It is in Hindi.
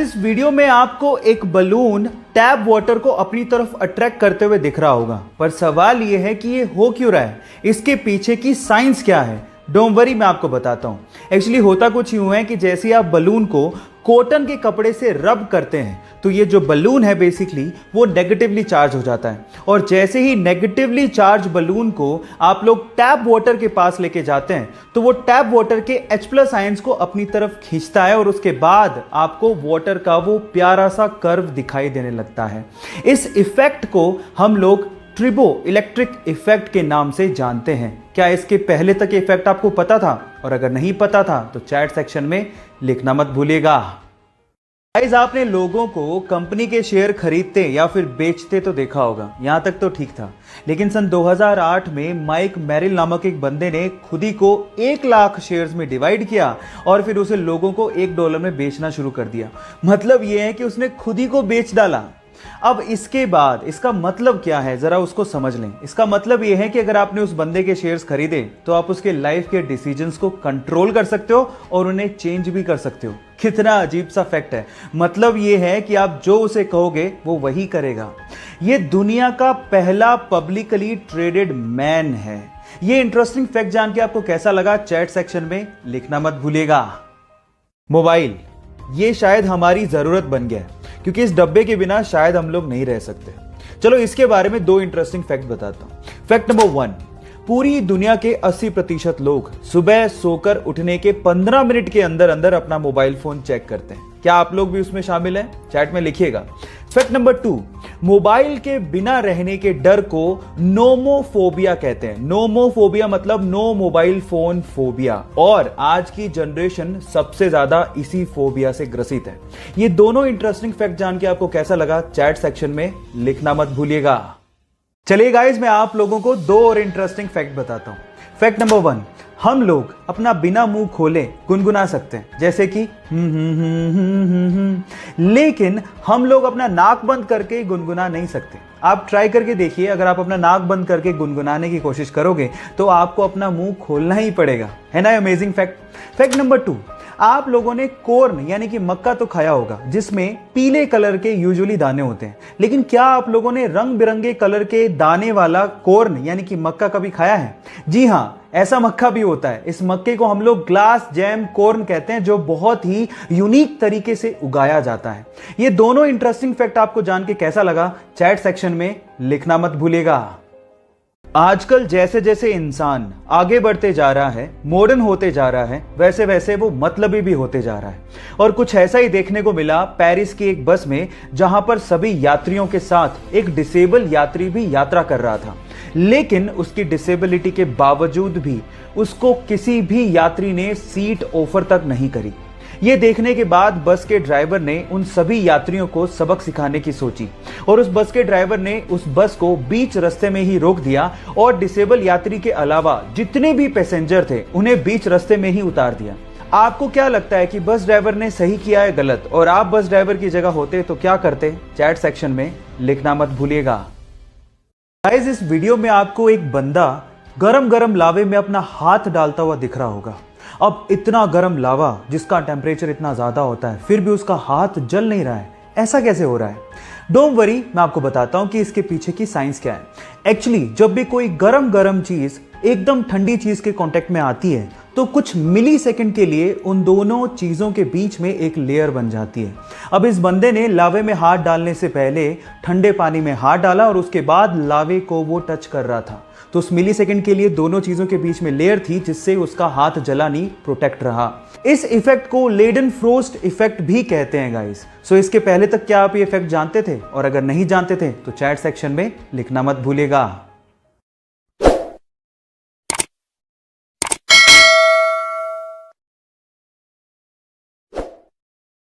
इस वीडियो में आपको एक बलून टैप वाटर को अपनी तरफ अट्रैक्ट करते हुए दिख रहा होगा, पर सवाल यह है कि ये हो क्यों रहा है, इसके पीछे की साइंस क्या है। डोंट वरी, मैं आपको बताता हूं। एक्चुअली होता कुछ यूं है कि जैसे ही आप बलून को कॉटन के कपड़े से रब करते हैं तो ये जो बलून है बेसिकली वो नेगेटिवली चार्ज हो जाता है, और जैसे ही नेगेटिवली चार्ज बलून को आप लोग टैप वाटर के पास लेके जाते हैं तो वो टैप वाटर के H+ आयंस को अपनी तरफ खींचता है और उसके बाद आपको वाटर का वो प्यारा सा कर्व दिखाई देने लगता है। इस इफेक्ट को हम लोग ट्रिबो इलेक्ट्रिक इफेक्ट के नाम से जानते हैं। क्या इसके पहले तक इफेक्ट आपको पता था? और अगर नहीं पता था तो चैट सेक्शन में लिखना मत भूलिएगा। गाइस, आपने लोगों को कंपनी के शेयर खरीदते या फिर बेचते तो देखा होगा, यहां तक तो ठीक था। लेकिन सन 2008 में माइक मेरिल नामक एक बंदे ने खुद ही को 1 लाख शेयर्स में डिवाइड किया और फिर उसे लोगों को $1 में बेचना शुरू कर दिया। मतलब यह है कि उसने खुद ही को बेच डाला। अब इसके बाद इसका मतलब क्या है, जरा उसको समझ लें। इसका मतलब यह है कि अगर आपने उस बंदे के शेयर्स खरीदे तो आप उसके लाइफ के डिसीजंस को कंट्रोल कर सकते हो और उन्हें चेंज भी कर सकते हो। कितना अजीब सा फैक्ट है। मतलब यह है कि आप जो उसे कहोगे वो वही करेगा। यह दुनिया का पहला पब्लिकली ट्रेडेड मैन है। यह इंटरेस्टिंग फैक्ट जान के आपको कैसा लगा, चैट सेक्शन में लिखना मत भूलिएगा। मोबाइल, ये शायद हमारी जरूरत बन गया है क्योंकि इस डब्बे के बिना शायद हम लोग नहीं रह सकते। चलो इसके बारे में 2 इंटरेस्टिंग फैक्ट बताता हूं। फैक्ट नंबर 1, पूरी दुनिया के 80% लोग सुबह सोकर उठने के 15 मिनट के अंदर अंदर अपना मोबाइल फोन चेक करते हैं। क्या आप लोग भी उसमें शामिल हैं? चैट में लिखिएगा। फैक्ट नंबर 2, मोबाइल के बिना रहने के डर को नोमोफोबिया कहते हैं। नोमोफोबिया मतलब नो मोबाइल फोन फोबिया, और आज की जनरेशन सबसे ज्यादा इसी फोबिया से ग्रसित है। ये दोनों इंटरेस्टिंग फैक्ट जान के आपको कैसा लगा, चैट सेक्शन में लिखना मत भूलिएगा। चलिए गाइस, मैं आप लोगों को 2 और इंटरेस्टिंग फैक्ट बताता हूं। फैक्ट नंबर 1, हम लोग अपना बिना मुंह खोले गुनगुना सकते हैं, जैसे कि लेकिन हम लोग अपना नाक बंद करके गुनगुना नहीं सकते। आप ट्राई करके देखिए, अगर आप अपना नाक बंद करके गुनगुनाने की कोशिश करोगे तो आपको अपना मुंह खोलना ही पड़ेगा। है ना अमेजिंग फैक्ट। फैक्ट नंबर 2, आप लोगों ने कॉर्न यानी कि मक्का तो खाया होगा जिसमें पीले कलर के यूजुअली दाने होते हैं, लेकिन क्या आप लोगों ने रंग बिरंगे कलर के दाने वाला कॉर्न यानी कि मक्का कभी खाया है? जी हां, ऐसा मक्का भी होता है। इस मक्के को हम लोग ग्लास जैम कॉर्न कहते हैं, जो बहुत ही यूनिक तरीके से उगाया जाता है। ये दोनों इंटरेस्टिंग फैक्ट आपको जान के कैसा लगा, चैट सेक्शन में लिखना मत भूलिएगा। आजकल जैसे जैसे इंसान आगे बढ़ते जा रहा है, मॉडर्न होते जा रहा है, वैसे वैसे वो मतलबी भी होते जा रहा है। और कुछ ऐसा ही देखने को मिला पेरिस की एक बस में, जहां पर सभी यात्रियों के साथ एक डिसेबल यात्री भी यात्रा कर रहा था। लेकिन उसकी डिसेबिलिटी के बावजूद भी उसको किसी भी यात्री ने सीट ऑफर तक नहीं करी। ये देखने के बाद बस के ड्राइवर ने उन सभी यात्रियों को सबक सिखाने की सोची, और उस बस के ड्राइवर ने उस बस को बीच रास्ते में ही रोक दिया और डिसेबल यात्री के अलावा जितने भी पैसेंजर थे उन्हें बीच रास्ते में ही उतार दिया। आपको क्या लगता है कि बस ड्राइवर ने सही किया है गलत? और आप बस ड्राइवर की जगह होते तो क्या करते? चैट सेक्शन में लिखना मत भूलिएगा। गाइस, इस वीडियो में आपको एक बंदा गरम गरम लावे में अपना हाथ डालता हुआ दिख रहा होगा। अब इतना गरम लावा जिसका टेम्परेचर इतना ज्यादा होता है, फिर भी उसका हाथ जल नहीं रहा है। ऐसा कैसे हो रहा है? डोंट वरी, मैं आपको बताता हूं कि इसके पीछे की साइंस क्या है। एक्चुअली जब भी कोई गरम गरम चीज एकदम ठंडी चीज के कांटेक्ट में आती है तो कुछ मिली सेकंड के लिए उन दोनों चीजों के बीच में एक लेयर बन जाती है। अब इस बंदे ने लावे में हाथ डालने से पहले ठंडे पानी में हाथ डाला और उसके बाद लावे को वो टच कर रहा था, तो उस मिली सेकंड के लिए दोनों चीजों के बीच में लेयर थी जिससे उसका हाथ जला नहीं, प्रोटेक्ट रहा। इस इफेक्ट को लेडन फ्रोस्ट इफेक्ट भी कहते हैं गाइस। सो इसके पहले तक क्या आप ये इफेक्ट जानते थे? और अगर नहीं जानते थे तो चैट सेक्शन में लिखना मत भूलिएगा।